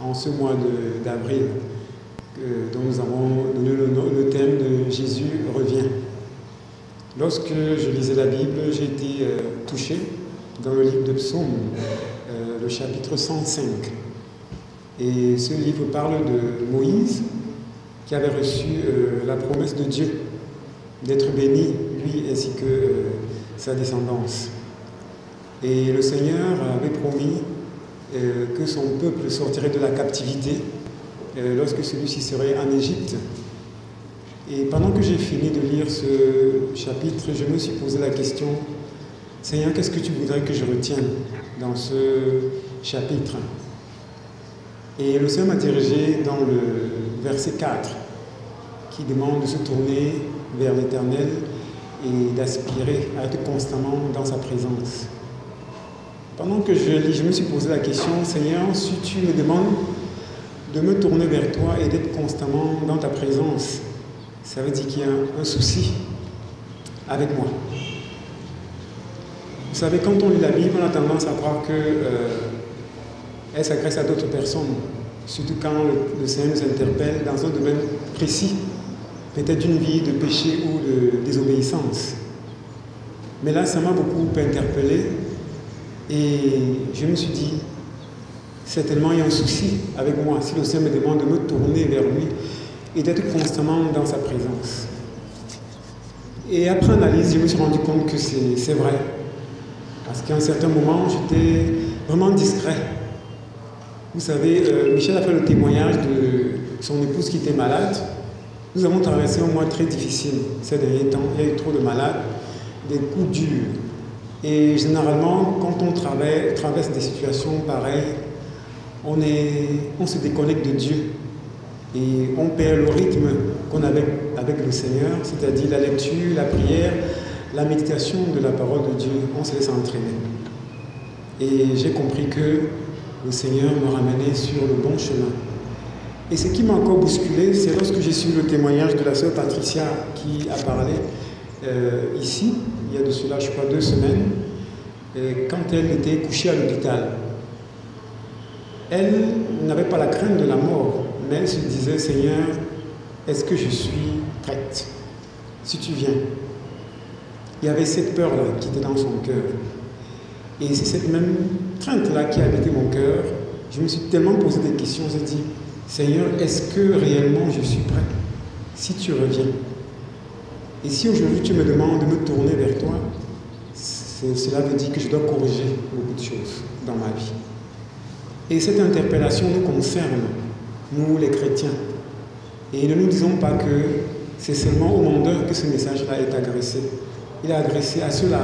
en ce mois d'avril, dont nous avons donné le thème de Jésus revient. Lorsque je lisais la Bible, j'ai été touché dans le livre de Psaumes, le chapitre 105. Et ce livre parle de Moïse qui avait reçu la promesse de Dieu d'être béni, lui ainsi que sa descendance. Et le Seigneur avait promis que son peuple sortirait de la captivité lorsque celui-ci serait en Égypte. Et pendant que j'ai fini de lire ce chapitre, je me suis posé la question, Seigneur, qu'est-ce que tu voudrais que je retienne dans ce chapitre? Et le Seigneur m'a dirigé dans le verset 4, qui demande de se tourner vers l'Éternel et d'aspirer à être constamment dans sa présence. Pendant que je lis, je me suis posé la question, Seigneur, si tu me demandes de me tourner vers toi et d'être constamment dans ta présence, ça veut dire qu'il y a un souci avec moi. Vous savez, quand on lit la Bible, on a tendance à croire qu'elle s'adresse à d'autres personnes, surtout quand le Seigneur nous interpelle dans un domaine précis, peut-être d'une vie de péché ou de désobéissance. Mais là, ça m'a beaucoup interpellé et je me suis dit, certainement il y a un souci avec moi si le Seigneur me demande de me tourner vers lui et d'être constamment dans sa présence. Et après analyse, je me suis rendu compte que c'est vrai. Parce qu'à un certain moment, j'étais vraiment discret. Vous savez, Michel a fait le témoignage de son épouse qui était malade. Nous avons traversé un mois très difficile ces derniers temps. Il y a eu trop de malades, des coups durs. Et généralement, quand on traverse des situations pareilles, on se déconnecte de Dieu. Et on perd le rythme qu'on avait avec le Seigneur, c'est-à-dire la lecture, la prière, la méditation de la parole de Dieu. On se laisse entraîner. Et j'ai compris que le Seigneur me ramenait sur le bon chemin. Et ce qui m'a encore bousculé, c'est lorsque j'ai su le témoignage de la sœur Patricia qui a parlé ici, il y a de cela, je crois, 2 semaines, quand elle était couchée à l'hôpital. Elle n'avait pas la crainte de la mort, mais elle se disait, Seigneur, est-ce que je suis prête? Si tu viens. Il y avait cette peur-là qui était dans son cœur. Et c'est cette même crainte-là qui a habité mon cœur. Je me suis tellement posé des questions, j'ai dit, Seigneur, est-ce que réellement je suis prêt si tu reviens? Et si aujourd'hui tu me demandes de me tourner vers toi, cela veut dire que je dois corriger beaucoup de choses dans ma vie. Et cette interpellation nous concerne, nous les chrétiens. Et ne nous disons pas que c'est seulement aux mondeurs que ce message-là est adressé. Il est adressé à ceux-là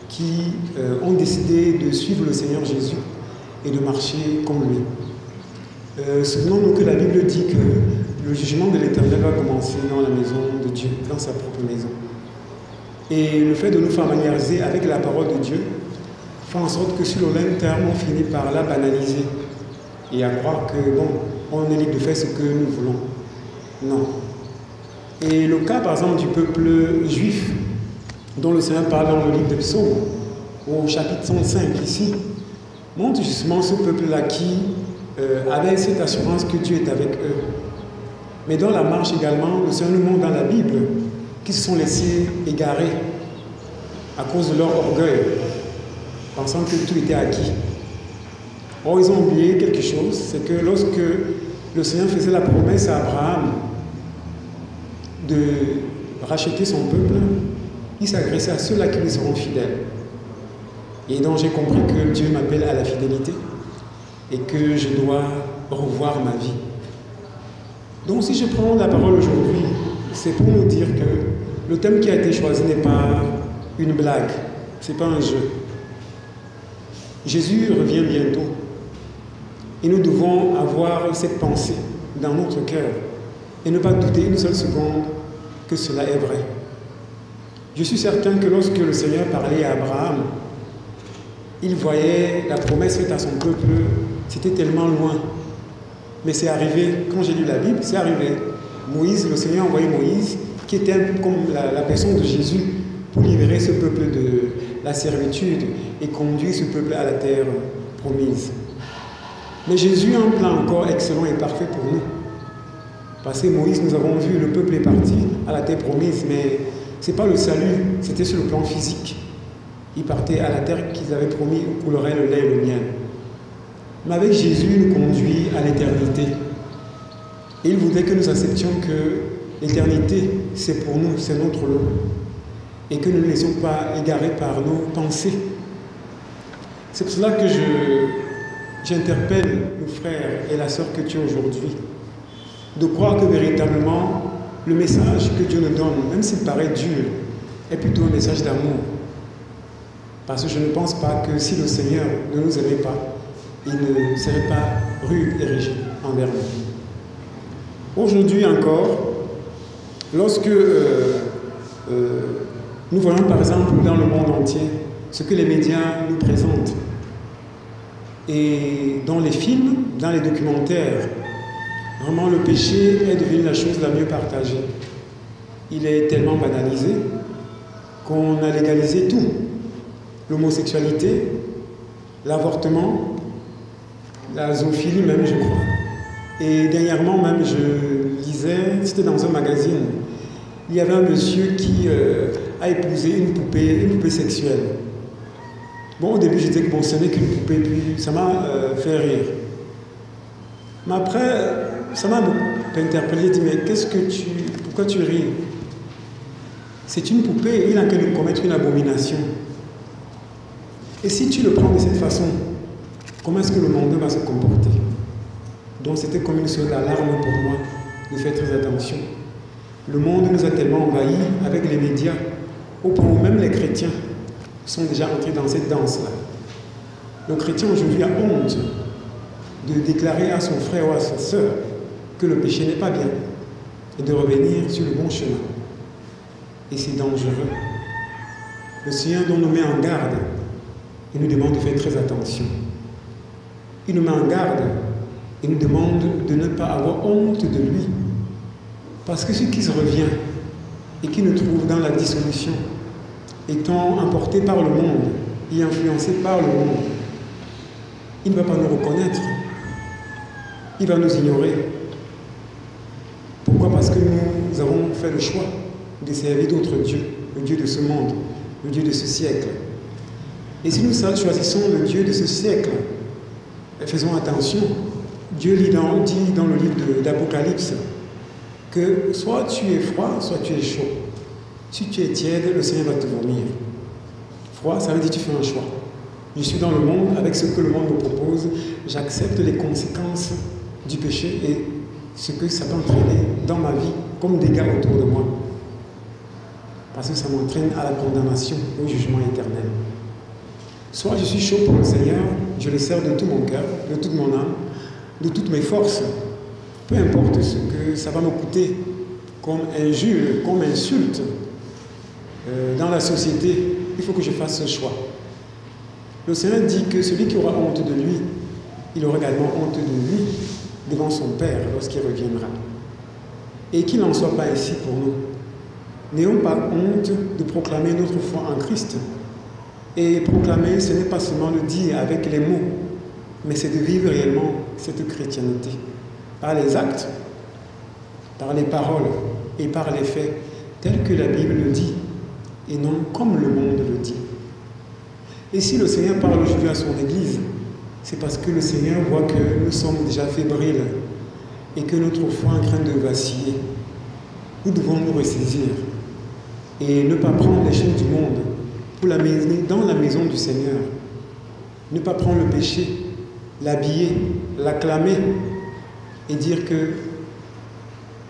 qui ont décidé de suivre le Seigneur Jésus et de marcher comme lui. Souvenons-nous que la Bible dit que le jugement de l'Éternel va commencer dans la maison de Dieu, dans sa propre maison. Et le fait de nous familiariser avec la parole de Dieu fait en sorte que sur le long terme, on finit par la banaliser et à croire que, bon, on est libre de faire ce que nous voulons. Non. Et le cas, par exemple, du peuple juif, dont le Seigneur parle dans le livre de Psaumes, au chapitre 105 ici, montre justement ce peuple-là qui avait cette assurance que Dieu est avec eux. Mais dans la marche également, le Seigneur nous montre dans la Bible qu'ils se sont laissés égarer à cause de leur orgueil, pensant que tout était acquis. Or, ils ont oublié quelque chose, c'est que lorsque le Seigneur faisait la promesse à Abraham de racheter son peuple, il s'adressait à ceux-là qui lui seront fidèles. Et donc j'ai compris que Dieu m'appelle à la fidélité et que je dois revoir ma vie. Donc si je prends la parole aujourd'hui, c'est pour nous dire que le thème qui a été choisi n'est pas une blague, ce n'est pas un jeu. Jésus revient bientôt et nous devons avoir cette pensée dans notre cœur et ne pas douter une seule seconde que cela est vrai. Je suis certain que lorsque le Seigneur parlait à Abraham, il voyait la promesse faite à son peuple, c'était tellement loin. Mais c'est arrivé, quand j'ai lu la Bible, c'est arrivé. Moïse, le Seigneur a envoyé Moïse, qui était un peu comme la personne de Jésus, pour libérer ce peuple de la servitude et conduire ce peuple à la terre promise. Mais Jésus a un plan encore excellent et parfait pour nous. Parce que Moïse, nous avons vu, le peuple est parti à la terre promise, mais ce n'est pas le salut, c'était sur le plan physique. Ils partaient à la terre qu'ils avaient promis où coulerait le lait et le miel. Mais avec Jésus, il nous conduit à l'éternité. Et il voudrait que nous acceptions que l'éternité, c'est pour nous, c'est notre lot. Et que nous ne nous laissions pas égarer par nos pensées. C'est pour cela que j'interpelle le frère et la sœur que tu es aujourd'hui, de croire que véritablement, le message que Dieu nous donne, même s'il paraît dur, est plutôt un message d'amour. Parce que je ne pense pas que si le Seigneur ne nous aimait pas, il ne serait pas rude et rigide envers nous. Aujourd'hui encore, lorsque nous voyons par exemple dans le monde entier ce que les médias nous présentent, et dans les films, dans les documentaires, vraiment le péché est devenu la chose la mieux partagée. Il est tellement banalisé qu'on a légalisé tout. L'homosexualité, l'avortement, la zoophilie même, je crois. Et dernièrement même, je lisais, c'était dans un magazine, il y avait un monsieur qui a épousé une poupée sexuelle. Bon, au début, je disais que bon, ce n'est qu'une poupée, puis ça m'a fait rire. Mais après, ça m'a interpellé, j'ai dit, mais pourquoi tu ris? C'est une poupée et il est en train de commettre une abomination. Et si tu le prends de cette façon, comment est-ce que le monde va se comporter? Donc c'était comme une sorte d'alarme pour moi de faire très attention. Le monde nous a tellement envahis avec les médias, au point où même les chrétiens sont déjà entrés dans cette danse-là. Le chrétien aujourd'hui a honte de déclarer à son frère ou à sa sœur que le péché n'est pas bien et de revenir sur le bon chemin. Et c'est dangereux. Le Seigneur doit nous met en garde et nous demande de faire très attention. Il nous met en garde et nous demande de ne pas avoir honte de lui. Parce que ce qui se revient et qui nous trouve dans la dissolution, étant emporté par le monde et influencé par le monde, il ne va pas nous reconnaître. Il va nous ignorer. Pourquoi? Parce que nous avons fait le choix de servir d'autres dieux, le Dieu de ce monde, le Dieu de ce siècle. Et si nous choisissons le Dieu de ce siècle, faisons attention. Dieu dit dans le livre d'Apocalypse que soit tu es froid, soit tu es chaud. Si tu es tiède, le Seigneur va te vomir. Froid, ça veut dire que tu fais un choix. Je suis dans le monde, avec ce que le monde me propose, j'accepte les conséquences du péché et ce que ça peut entraîner dans ma vie comme dégâts autour de moi. Parce que ça m'entraîne à la condamnation, au jugement éternel. Soit je suis chaud pour le Seigneur, je le sers de tout mon cœur, de toute mon âme, de toutes mes forces. Peu importe ce que ça va me coûter comme injure, comme insulte dans la société, il faut que je fasse ce choix. Le Seigneur dit que celui qui aura honte de lui, il aura également honte de lui devant son Père lorsqu'il reviendra. Et qu'il n'en soit pas ainsi pour nous. N'ayons pas honte de proclamer notre foi en Christ. Et proclamer, ce n'est pas seulement le dire avec les mots, mais c'est de vivre réellement cette chrétienté. Par les actes, par les paroles et par les faits, tels que la Bible le dit, et non comme le monde le dit. Et si le Seigneur parle aujourd'hui à son Église, c'est parce que le Seigneur voit que nous sommes déjà fébriles et que notre foi est en train de vaciller. Nous devons nous ressaisir et ne pas prendre les choses du monde pour l'amener dans la maison du Seigneur. Ne pas prendre le péché, l'habiller, l'acclamer et dire que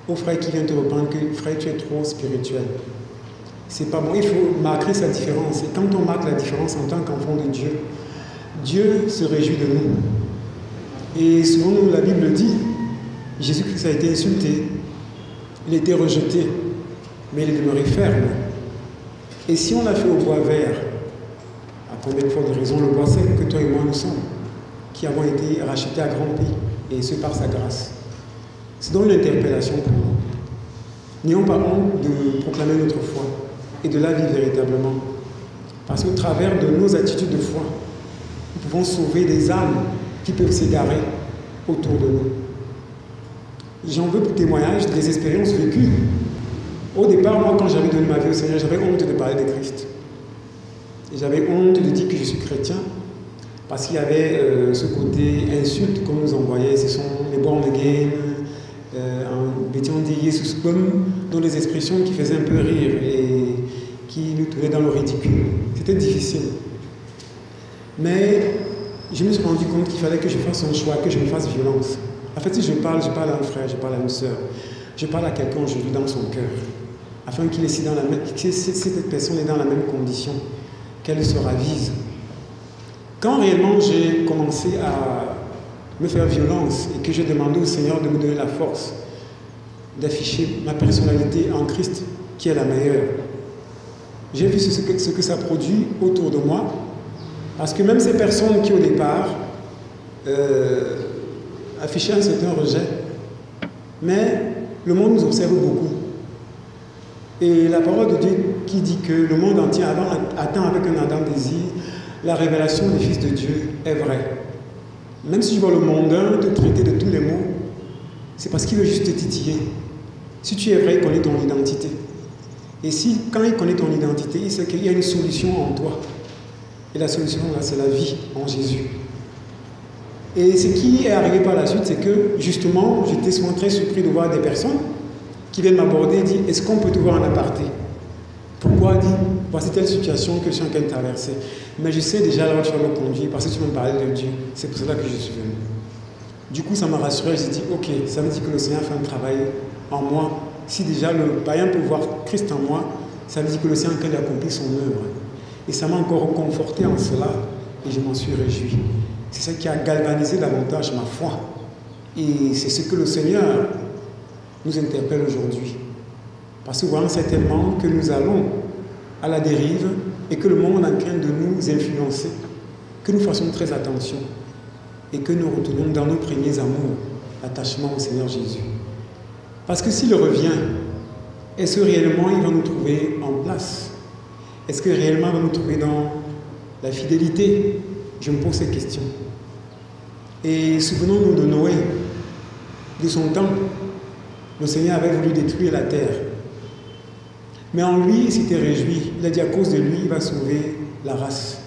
au frère qui vient te reprendre que frère, tu es trop spirituel. C'est pas bon, il faut marquer sa différence. Et quand on marque la différence en tant qu'enfant de Dieu, Dieu se réjouit de nous. Et souvent, la Bible dit, Jésus-Christ a été insulté, il a été rejeté, mais il est demeuré ferme. Et si on l'a fait au bois vert, à combien de fois de raison le bois sec que toi et moi nous sommes, qui avons été rachetés à grand prix, et ce par sa grâce. C'est donc une interpellation pour nous. N'ayons pas honte de proclamer notre foi et de la vivre véritablement. Parce qu'au travers de nos attitudes de foi, nous pouvons sauver des âmes qui peuvent s'égarer autour de nous. J'en veux pour témoignage des expériences vécues. Au départ, moi, quand j'avais donné ma vie au Seigneur, j'avais honte de parler de Christ. Et j'avais honte de dire que je suis chrétien, parce qu'il y avait ce côté insulte qu'on nous envoyait. Ce sont les born again, on dit Jesus Bum, dans des expressions qui faisaient un peu rire et qui nous tournaient dans le ridicule. C'était difficile. Mais je me suis rendu compte qu'il fallait que je fasse un choix, que je me fasse violence. En fait, si je parle à un frère, je parle à une sœur, je parle à quelqu'un aujourd'hui dans son cœur, afin qu'il est dans la même, que cette personne est dans la même condition, qu'elle se ravise. Quand réellement j'ai commencé à me faire violence et que j'ai demandé au Seigneur de me donner la force d'afficher ma personnalité en Christ, qui est la meilleure, j'ai vu ce que ça produit autour de moi, parce que même ces personnes qui au départ affichaient un certain rejet, mais le monde nous observe beaucoup. Et la parole de Dieu qui dit que le monde entier attend avec un ardent désir la révélation des fils de Dieu est vraie. Même si je vois le mondain te traiter de tous les mots, c'est parce qu'il veut juste te titiller. Si tu es vrai, il connaît ton identité. Et quand il connaît ton identité, il sait qu'il y a une solution en toi. Et la solution, là, c'est la vie en Jésus. Et ce qui est arrivé par la suite, c'est que, justement, j'étais souvent très surpris de voir des personnes qui viennent m'aborder et disent « Est-ce qu'on peut te voir en aparté ?» Pourquoi dit « Voici telle situation que je suis en train de traverser. » Mais je sais déjà là où tu vas me conduire, parce que tu vas me parler de Dieu. C'est pour cela que je suis venu. Du coup, ça m'a rassuré. J'ai dit « Ok, ça veut dire que le Seigneur fait un travail en moi. Si déjà le païen peut voir Christ en moi, ça veut dire que le Seigneur a accompli son œuvre. » Et ça m'a encore conforté en cela et je m'en suis réjoui. C'est ça qui a galvanisé davantage ma foi. Et c'est ce que le Seigneur nous interpelle aujourd'hui. Parce que voyons certainement que nous allons à la dérive et que le monde est en train de nous influencer, que nous fassions très attention et que nous retournions dans nos premiers amours, l'attachement au Seigneur Jésus. Parce que s'il revient, est-ce que réellement il va nous trouver en place? Est-ce que réellement il va nous trouver dans la fidélité? Je me pose ces questions. Et souvenons-nous de Noé, de son temps. Le Seigneur avait voulu détruire la terre. Mais en lui, il s'était réjoui. Il a dit à cause de lui, il va sauver la race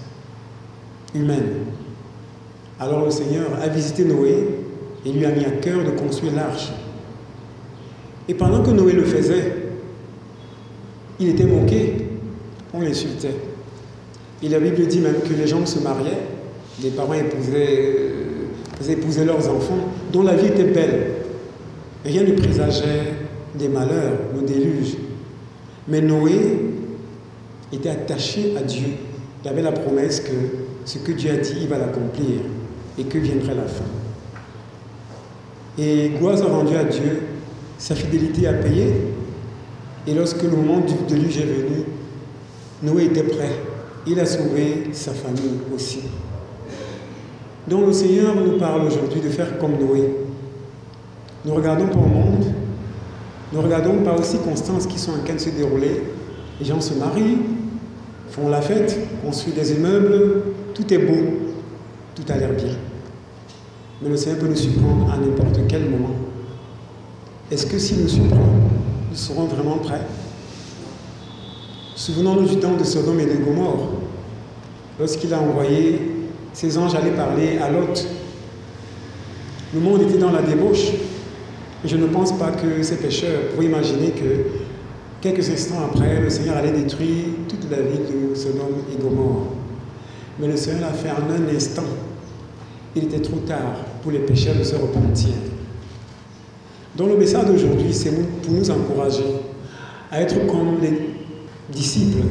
humaine. Alors le Seigneur a visité Noé et lui a mis à cœur de construire l'arche. Et pendant que Noé le faisait, il était moqué, on l'insultait. Et la Bible dit même que les gens se mariaient, les parents épousaient leurs enfants, dont la vie était belle. Rien ne présageait des malheurs, le déluge. Mais Noé était attaché à Dieu. Il avait la promesse que ce que Dieu a dit, il va l'accomplir et que viendrait la fin. Et gloire soit rendue à Dieu, sa fidélité a payé. Et lorsque le moment du déluge est venu, Noé était prêt. Il a sauvé sa famille aussi. Donc le Seigneur nous parle aujourd'hui de faire comme Noé. Ne regardons pas au monde, ne regardons pas aux circonstances qui sont en train de se dérouler. Les gens se marient, font la fête, construisent des immeubles, tout est beau, tout a l'air bien. Mais le Seigneur peut nous surprendre à n'importe quel moment. Est-ce que s'il nous surprend, nous serons vraiment prêts? Souvenons-nous du temps de Sodome et de Gomorrhe, lorsqu'il a envoyé ses anges aller parler à Lot. Le monde était dans la débauche. Et je ne pense pas que ces pécheurs pouvaient imaginer que quelques instants après, le Seigneur allait détruire toute la ville de Sodome et Gomorrhe. Mais le Seigneur l'a fait en un instant. Il était trop tard pour les pécheurs de se repentir. Donc le message d'aujourd'hui, c'est pour nous encourager à être comme les disciples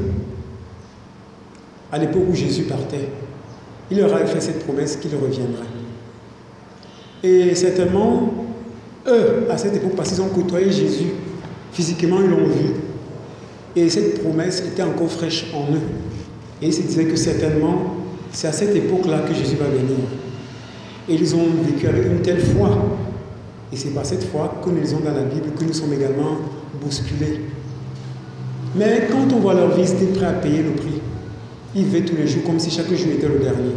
à l'époque où Jésus partait. Il leur avait fait cette promesse qu'il reviendrait. Et certainement, eux, à cette époque, parce qu'ils ont côtoyé Jésus, physiquement, ils l'ont vu. Et cette promesse était encore fraîche en eux. Et ils se disaient que certainement, c'est à cette époque-là que Jésus va venir. Et ils ont vécu avec une telle foi. Et c'est par cette foi que nous lisons dans la Bible que nous sommes également bousculés. Mais quand on voit leur vie, ils étaient prêts à payer le prix. Ils vivaient tous les jours comme si chaque jour était le dernier.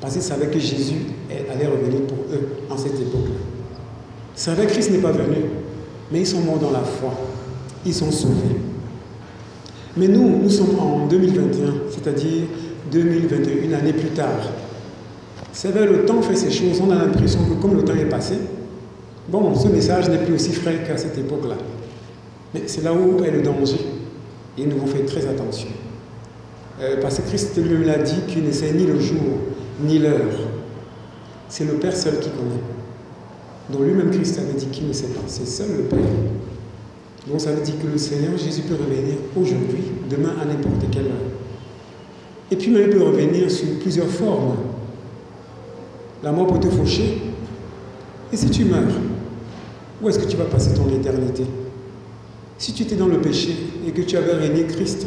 Parce qu'ils savaient que Jésus allait revenir pour eux en cette époque-là. C'est vrai, Christ n'est pas venu, mais ils sont morts dans la foi. Ils sont sauvés. Mais nous sommes en 2021, c'est-à-dire 2021, une année plus tard. C'est vrai, le temps fait ces choses, on a l'impression que comme le temps est passé, bon, ce message n'est plus aussi frais qu'à cette époque-là. Mais c'est là où est le danger. Et nous devons faire très attention. Parce que Christ lui-même l'a dit qu'il ne sait ni le jour, ni l'heure. C'est le Père seul qui connaît. Donc lui-même Christ avait dit qu'il ne sait pas. C'est seul le Père. Donc ça veut dire que le Seigneur Jésus peut revenir aujourd'hui, demain à n'importe quelle heure. Et puis même il peut revenir sous plusieurs formes. La mort peut te faucher. Et si tu meurs, où est-ce que tu vas passer ton éternité? Si tu étais dans le péché et que tu avais régné Christ,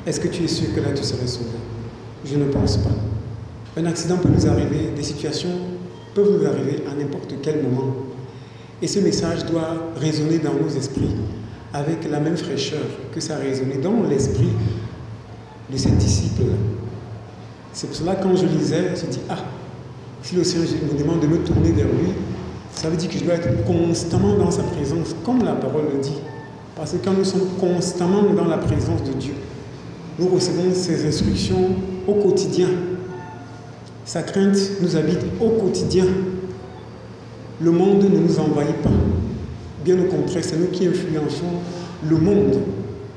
est-ce que tu es sûr que là tu serais sauvé? Je ne pense pas. Un accident peut nous arriver, des situations peuvent nous arriver à n'importe quel moment. Et ce message doit résonner dans nos esprits avec la même fraîcheur que ça a résonné dans l'esprit de ces disciples-là. C'est pour cela que quand je lisais, je me dis, si le Seigneur me demande de me tourner vers lui, ça veut dire que je dois être constamment dans sa présence, comme la parole le dit. Parce que quand nous sommes constamment dans la présence de Dieu, nous recevons ses instructions au quotidien. Sa crainte nous habite au quotidien. Le monde ne nous envahit pas. Bien au contraire, c'est nous qui influençons le monde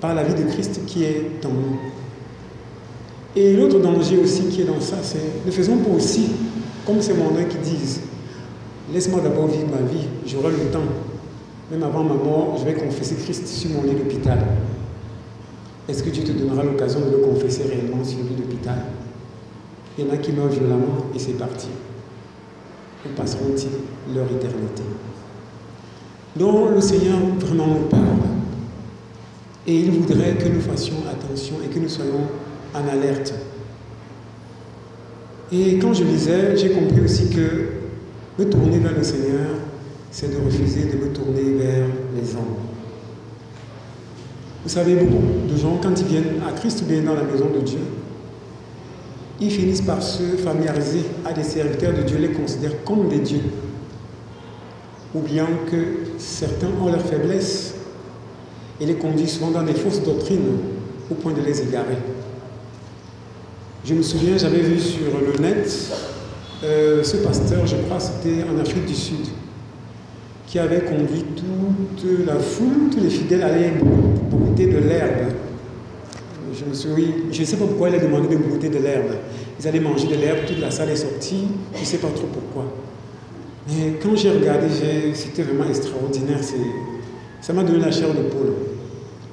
par la vie de Christ qui est en nous. Et l'autre danger aussi qui est dans ça, c'est ne faisons pas aussi comme ces mondains qui disent « Laisse-moi d'abord vivre ma vie, j'aurai le temps. Même avant ma mort, je vais confesser Christ sur mon lit d'hôpital. » Est-ce que Dieu te donnera l'occasion de le confesser réellement sur le lit d'hôpital? Il y en a qui meurent violemment et c'est parti. Où passeront-ils leur éternité? Donc le Seigneur vraiment nous parle. Et il voudrait que nous fassions attention et que nous soyons en alerte. Et quand je lisais, j'ai compris aussi que me tourner vers le Seigneur, c'est de refuser de me tourner vers les hommes. Vous savez, beaucoup de gens, quand ils viennent à Christ ou bien dans la maison de Dieu, ils finissent par se familiariser à des serviteurs de Dieu, les considèrent comme des dieux. Ou bien que certains ont leurs faiblesses et les conduisent souvent dans des fausses doctrines au point de les égarer. Je me souviens, j'avais vu sur le net ce pasteur, je crois c'était en Afrique du Sud, qui avait conduit toute la foule, tous les fidèles à aller brouter de l'herbe. Je me souviens, je ne sais pas pourquoi il a demandé de brouter de l'herbe. Ils allaient manger de l'herbe, toute la salle est sortie, je ne sais pas trop pourquoi. Mais quand j'ai regardé, c'était vraiment extraordinaire, ça m'a donné la chair de poule.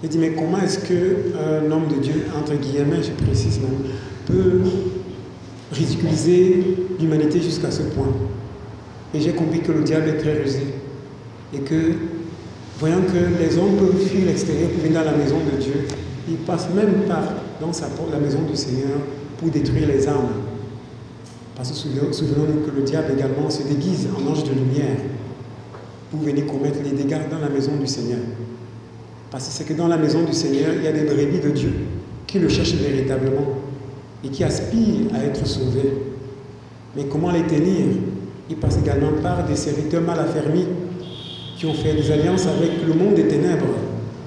J'ai dit, mais comment est-ce qu'un homme de Dieu, entre guillemets, je précise même, peut ridiculiser l'humanité jusqu'à ce point? Et j'ai compris que le diable est très rusé. Et que, voyant que les hommes peuvent fuir l'extérieur pour venir dans la maison de Dieu, ils passent même par dans la maison du Seigneur pour détruire les âmes. Parce que souvenons-nous que le diable également se déguise en ange de lumière pour venir commettre les dégâts dans la maison du Seigneur. Parce que c'est que dans la maison du Seigneur, il y a des brebis de Dieu qui le cherchent véritablement et qui aspirent à être sauvés. Mais comment les tenir? Ils passent également par des serviteurs mal affermis qui ont fait des alliances avec le monde des ténèbres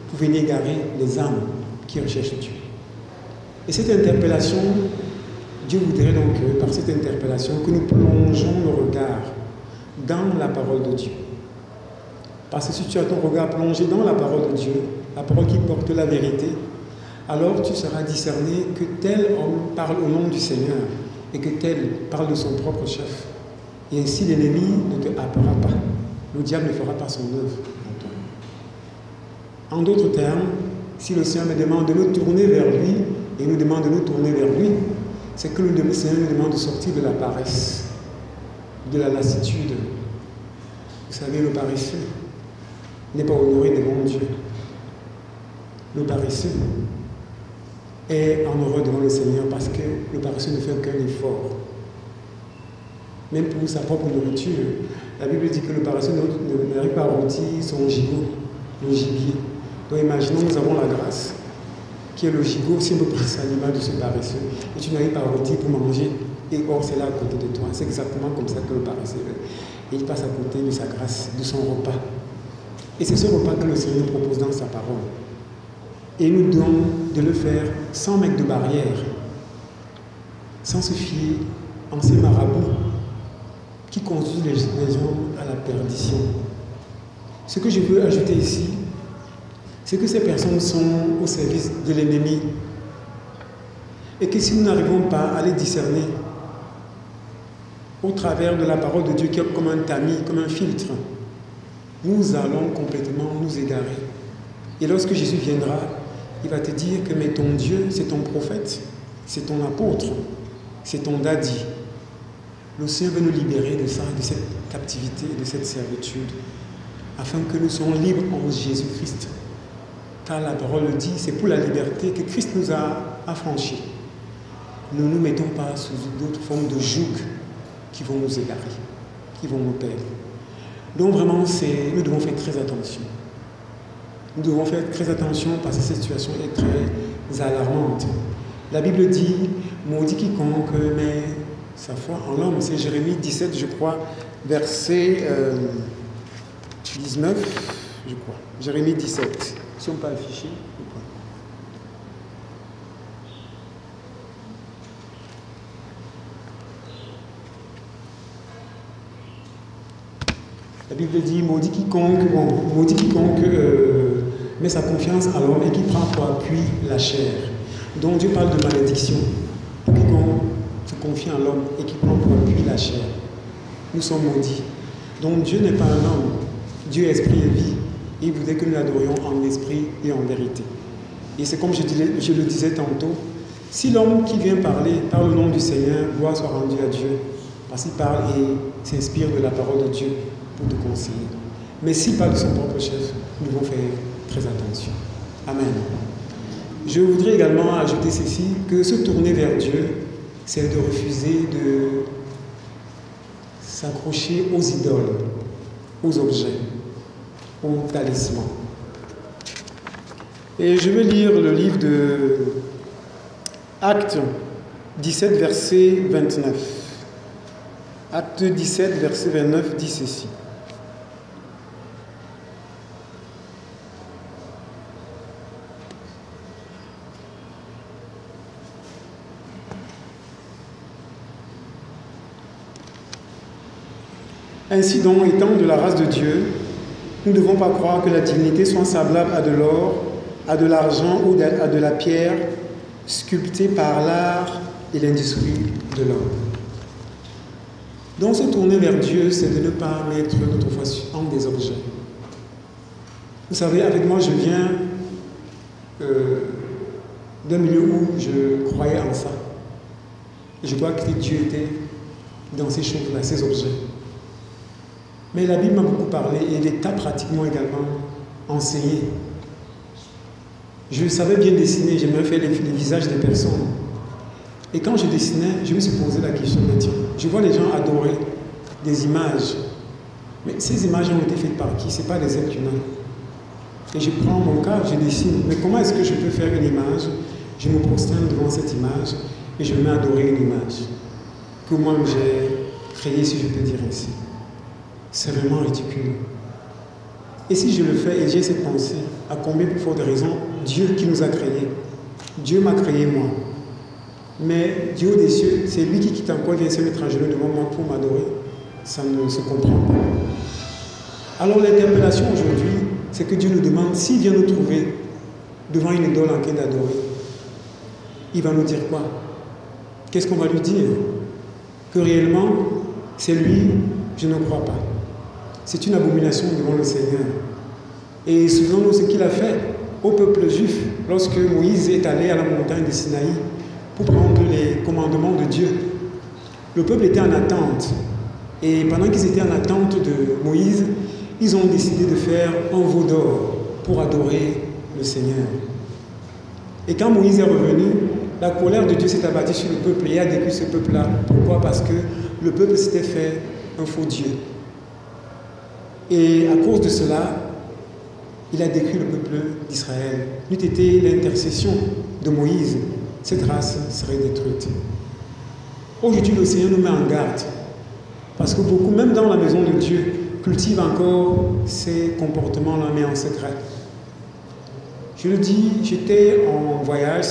pour venir égarer les âmes qui recherchent Dieu. Et cette interpellation, Dieu voudrait donc, par cette interpellation, que nous plongeons nos regards dans la parole de Dieu. Parce que si tu as ton regard plongé dans la parole de Dieu, la parole qui porte la vérité, alors tu seras discerné que tel homme parle au nom du Seigneur et que tel parle de son propre chef. Et ainsi l'ennemi ne te happera pas. Le diable ne fera pas son œuvre en toi. En d'autres termes, si le Seigneur me demande de nous tourner vers lui, et nous demande de nous tourner vers lui, c'est que le Seigneur nous demande de sortir de la paresse, de la lassitude. Vous savez, le paresseux n'est pas honoré devant Dieu. Le paresseux est en horreur devant le Seigneur parce que le paresseux ne fait aucun effort. Même pour sa propre nourriture, la Bible dit que le paresseux n'arrive pas à rôtir son gigot, le gibier. Donc imaginons, nous avons la grâce, qui est le gigot, si on peut prendre l'image de ce paresseux, et tu n'arrives pas à rôtir pour manger et or c'est là à côté de toi. C'est exactement comme ça que le Père recevait. Et il passe à côté de sa grâce, de son repas. Et c'est ce repas que le Seigneur nous propose dans sa parole. Et il nous donne de le faire sans mettre de barrière, sans se fier en ces marabouts qui conduisent les gens à la perdition. Ce que je veux ajouter ici, c'est que ces personnes sont au service de l'ennemi. Et que si nous n'arrivons pas à les discerner au travers de la parole de Dieu qui est comme un tamis, comme un filtre, nous allons complètement nous égarer. Et lorsque Jésus viendra, il va te dire que mais ton Dieu, c'est ton prophète, c'est ton apôtre, c'est ton daddy. Le Seigneur veut nous libérer de ça, de cette captivité, de cette servitude, afin que nous soyons libres en Jésus-Christ. Car la parole le dit, c'est pour la liberté que Christ nous a affranchis. Ne nous mettons pas sous d'autres formes de joug qui vont nous égarer, qui vont nous perdre. Donc vraiment, nous devons faire très attention. Nous devons faire très attention parce que cette situation est très alarmante. La Bible dit, maudit quiconque met sa foi en l'homme. C'est Jérémie 17, je crois, verset 19, je crois. Jérémie 17. Si on peut afficher ou pas. La Bible dit, maudit quiconque met sa confiance à l'homme et qui prend pour appui la chair. Donc Dieu parle de malédiction. Quiconque se confie en l'homme et qui prend pour appui la chair. Nous sommes maudits. Donc Dieu n'est pas un homme. Dieu est esprit et vie. Et il voudrait que nous l'adorions en esprit et en vérité. Et c'est comme je le disais tantôt, si l'homme qui vient parler parle au nom du Seigneur, gloire soit rendue à Dieu, parce qu'il parle et s'inspire de la parole de Dieu pour te conseiller. Mais s'il parle de son propre chef, nous devons faire très attention. Amen. Je voudrais également ajouter ceci, que se tourner vers Dieu, c'est de refuser de s'accrocher aux idoles, aux objets, aux talismans. Et je vais lire le livre de Actes 17, verset 29. Acte 17, verset 29 dit ceci. Ainsi donc, étant de la race de Dieu, nous ne devons pas croire que la divinité soit semblable à de l'or, à de l'argent ou à de la pierre sculptée par l'art et l'industrie de l'homme. Donc se tourner vers Dieu, c'est de ne pas mettre notre foi en des objets. Vous savez, avec moi, je viens d'un milieu où je croyais en ça. Et je crois que Dieu était dans ces choses-là, ces objets. Mais la Bible m'a beaucoup parlé et les cas pratiquement également enseigné. Je savais bien dessiner, j'aimais faire les visages des personnes. Et quand je dessinais, je me suis posé la question, mais tiens, je vois les gens adorer des images. Mais ces images ont été faites par qui? Ce n'est pas des êtres humains. Et je prends mon cas, je dessine. Mais comment est-ce que je peux faire une image? Je me prosterne devant cette image et je me mets à adorer une image que moi-même j'ai créée, si je peux dire ainsi. C'est vraiment ridicule. Et si je le fais et j'ai cette pensée, à combien plus forte raison, Dieu qui nous a créés, Dieu m'a créé moi. Mais Dieu des cieux, c'est lui qui quitte encore, vient se mettre à genoux devant moi pour m'adorer. Ça ne se comprend pas. Alors l'interpellation aujourd'hui, c'est que Dieu nous demande, s'il vient nous trouver devant une idole en train d'adorer, il va nous dire quoi? Qu'est-ce qu'on va lui dire? Que réellement, c'est lui, je ne crois pas. C'est une abomination devant le Seigneur. Et souvenons-nous ce qu'il a fait au peuple juif lorsque Moïse est allé à la montagne de Sinaï pour prendre les commandements de Dieu. Le peuple était en attente. Et pendant qu'ils étaient en attente de Moïse, ils ont décidé de faire un veau d'or pour adorer le Seigneur. Et quand Moïse est revenu, la colère de Dieu s'est abattue sur le peuple et a détruit ce peuple-là. Pourquoi? Parce que le peuple s'était fait un faux Dieu. Et à cause de cela, il a détruit le peuple d'Israël. N'eût été l'intercession de Moïse, cette race serait détruite. Aujourd'hui, le Seigneur nous met en garde. Parce que beaucoup, même dans la maison de Dieu, cultivent encore ces comportements-là, mais en secret. Je le dis, j'étais en voyage,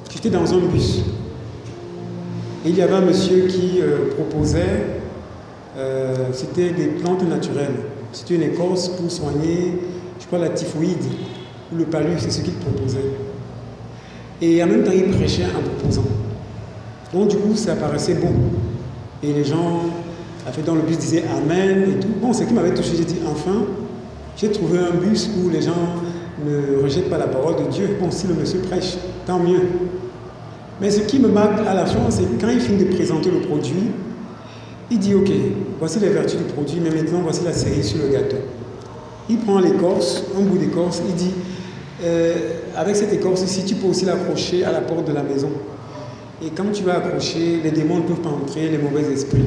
j'étais dans un bus. Et il y avait un monsieur qui proposait, c'était des plantes naturelles. C'était une écorce pour soigner, je crois, la typhoïde ou le palu, c'est ce qu'il proposait. Et en même temps, il prêchait en proposant. Donc du coup, ça paraissait bon. Et les gens, dans le bus, disaient Amen et tout. Bon, ce qui m'avait touché, j'ai dit, enfin, j'ai trouvé un bus où les gens ne rejettent pas la parole de Dieu. Bon, si le monsieur prêche, tant mieux. Mais ce qui me marque à la fin, c'est quand il finit de présenter le produit, il dit, ok, voici les vertus du produit, mais maintenant, voici la cerise sur le gâteau. Il prend l'écorce, un bout d'écorce, il dit, avec cette écorce ici, tu peux aussi l'accrocher à la porte de la maison. Et quand tu vas accrocher, les démons ne peuvent pas entrer, les mauvais esprits.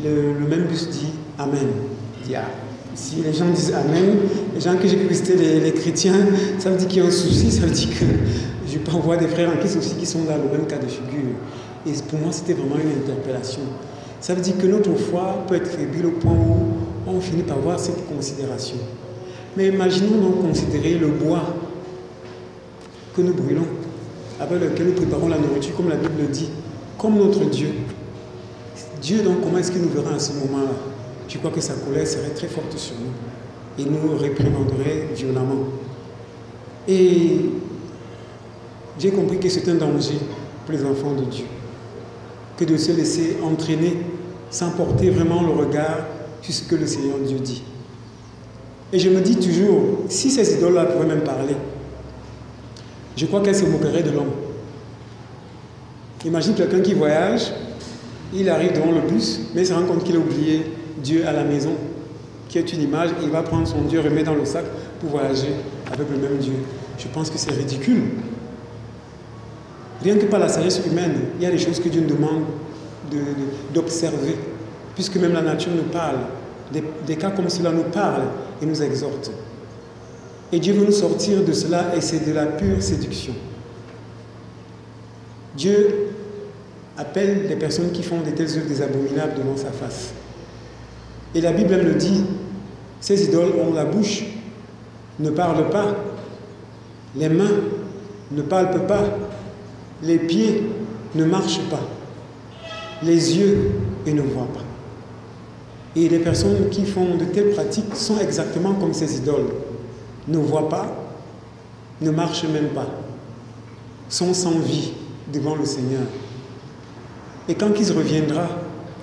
Le même bus dit Amen. Il dit, ah, si les gens disent Amen, les gens que j'ai cru que c'était les chrétiens, ça veut dire qu'il y a un souci, ça veut dire que je peux avoir des frères en Christ aussi qui sont dans le même cas de figure. Et pour moi, c'était vraiment une interpellation. Ça veut dire que notre foi peut être fébrile au point où on finit par avoir cette considération. Mais imaginons donc considérer le bois que nous brûlons, avec lequel nous préparons la nourriture, comme la Bible dit, comme notre Dieu. Dieu, donc, comment est-ce qu'il nous verra à ce moment-là? Je crois que sa colère serait très forte sur nous et nous réprimanderait violemment. Et j'ai compris que c'est un danger pour les enfants de Dieu, que de se laisser entraîner sans porter vraiment le regard sur ce que le Seigneur Dieu dit. Et je me dis toujours, si ces idoles-là pouvaient même parler, je crois qu'elles se moqueraient de l'homme. Imagine quelqu'un qui voyage, il arrive devant le bus, mais il se rend compte qu'il a oublié Dieu à la maison, qui est une image, et il va prendre son Dieu, remettre dans le sac pour voyager avec le même Dieu. Je pense que c'est ridicule. Rien que par la sagesse humaine, il y a des choses que Dieu nous demande d'observer, puisque même la nature nous parle. Des cas comme cela nous parlent et nous exhortent. Et Dieu veut nous sortir de cela, et c'est de la pure séduction. Dieu appelle les personnes qui font de telles œuvres des abominables devant sa face. Et la Bible même le dit, ces idoles ont la bouche, ne parlent pas, les mains ne palpent pas, les pieds ne marchent pas, les yeux et ne voient pas. Et les personnes qui font de telles pratiques sont exactement comme ces idoles. Ne voient pas, ne marchent même pas, sont sans vie devant le Seigneur. Et quand Christ reviendra,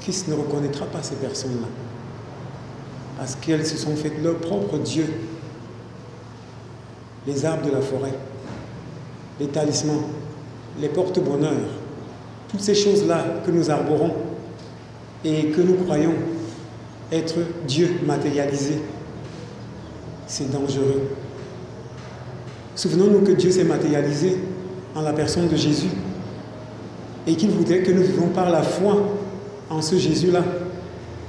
Christ ne reconnaîtra pas ces personnes-là, parce qu'elles se sont faites leur propre Dieu. Les arbres de la forêt, les talismans, les porte-bonheur, toutes ces choses-là que nous arborons et que nous croyons être Dieu matérialisé, c'est dangereux. Souvenons-nous que Dieu s'est matérialisé en la personne de Jésus et qu'il voudrait que nous vivions par la foi en ce Jésus-là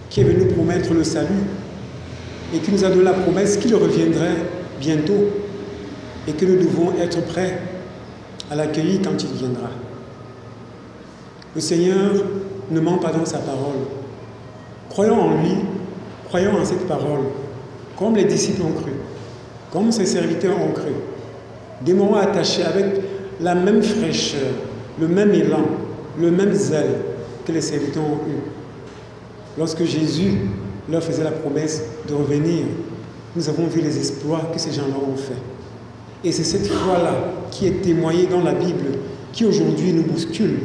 qui est venu nous promettre le salut et qui nous a donné la promesse qu'il reviendrait bientôt et que nous devons être prêts à l'accueillir quand il viendra. Le Seigneur ne ment pas dans sa parole. Croyons en lui, croyons en cette parole, comme les disciples ont cru, comme ses serviteurs ont cru. Demeurons attachés avec la même fraîcheur, le même élan, le même zèle que les serviteurs ont eu. Lorsque Jésus leur faisait la promesse de revenir, nous avons vu les exploits que ces gens-là ont faits. Et c'est cette foi-là qui est témoignée dans la Bible, qui aujourd'hui nous bouscule,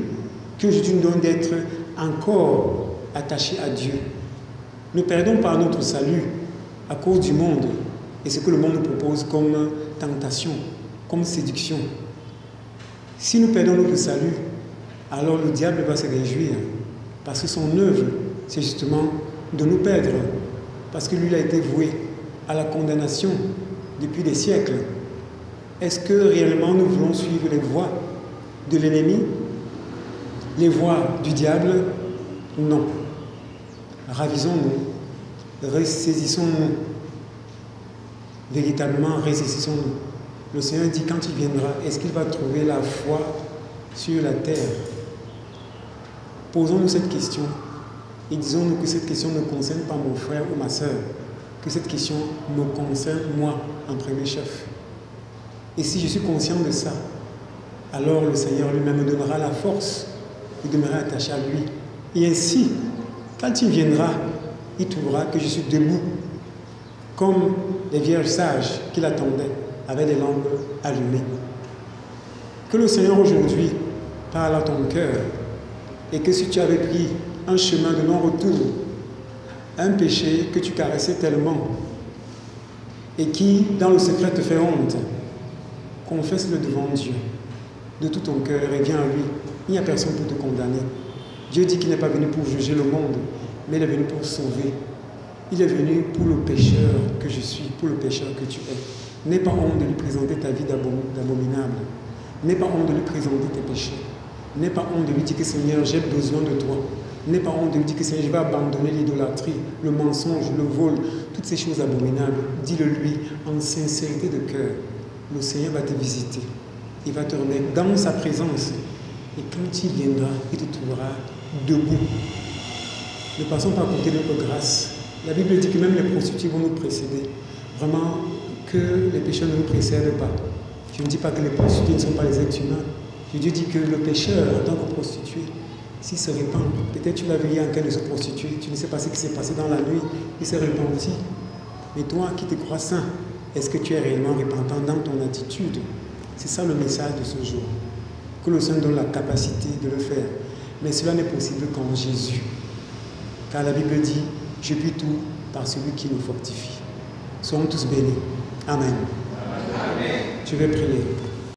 qui aujourd'hui nous donne d'être encore attachés à Dieu. Ne perdons pas notre salut à cause du monde et ce que le monde nous propose comme tentation, comme séduction. Si nous perdons notre salut, alors le diable va se réjouir, parce que son œuvre, c'est justement de nous perdre, parce que lui il a été voué à la condamnation depuis des siècles. Est-ce que réellement nous voulons suivre les voies de l'ennemi, les voies du diable? Non. Ravisons-nous, ressaisissons-nous, véritablement ressaisissons-nous. Le Seigneur dit quand il viendra, est-ce qu'il va trouver la foi sur la terre? Posons-nous cette question et disons-nous que cette question ne concerne pas mon frère ou ma soeur, que cette question me concerne moi en premier chef. Et si je suis conscient de ça, alors le Seigneur lui-même me donnera la force de demeurer attaché à lui. Et ainsi, quand il viendra, il trouvera que je suis debout, comme les vierges sages qui l'attendaient, avec des lampes allumées. Que le Seigneur aujourd'hui parle à ton cœur, et que si tu avais pris un chemin de non-retour, un péché que tu caressais tellement, et qui, dans le secret, te fait honte, confesse-le devant Dieu, de tout ton cœur, et viens à lui. Il n'y a personne pour te condamner. Dieu dit qu'il n'est pas venu pour juger le monde, mais il est venu pour sauver. Il est venu pour le pécheur que je suis, pour le pécheur que tu es. N'aie pas honte de lui présenter ta vie d'abominable. N'aie pas honte de lui présenter tes péchés. N'aie pas honte de lui dire que Seigneur, j'ai besoin de toi. N'aie pas honte de lui dire que Seigneur, je vais abandonner l'idolâtrie, le mensonge, le vol, toutes ces choses abominables. Dis-le lui en sincérité de cœur. Le Seigneur va te visiter. Il va te remettre dans sa présence. Et quand il viendra, il te trouvera debout. Ne passons pas à côté de notre grâce. La Bible dit que même les prostituées vont nous précéder. Vraiment, que les pécheurs ne nous précèdent pas. Je ne dis pas que les prostituées ne sont pas les êtres humains. Je dis que le pécheur, en tant que prostituée, s'il se répand, peut-être tu l'as vu en train de se prostituer, tu ne sais pas ce qui s'est passé dans la nuit, il s'est repenti. Mais toi qui te crois saint, est-ce que tu es réellement repentant dans ton attitude? C'est ça le message de ce jour. Que le Seigneur donne la capacité de le faire. Mais cela n'est possible qu'en Jésus. Car la Bible dit, je puis tout par celui qui nous fortifie. Soyons tous bénis. Amen. Amen. Je vais prier.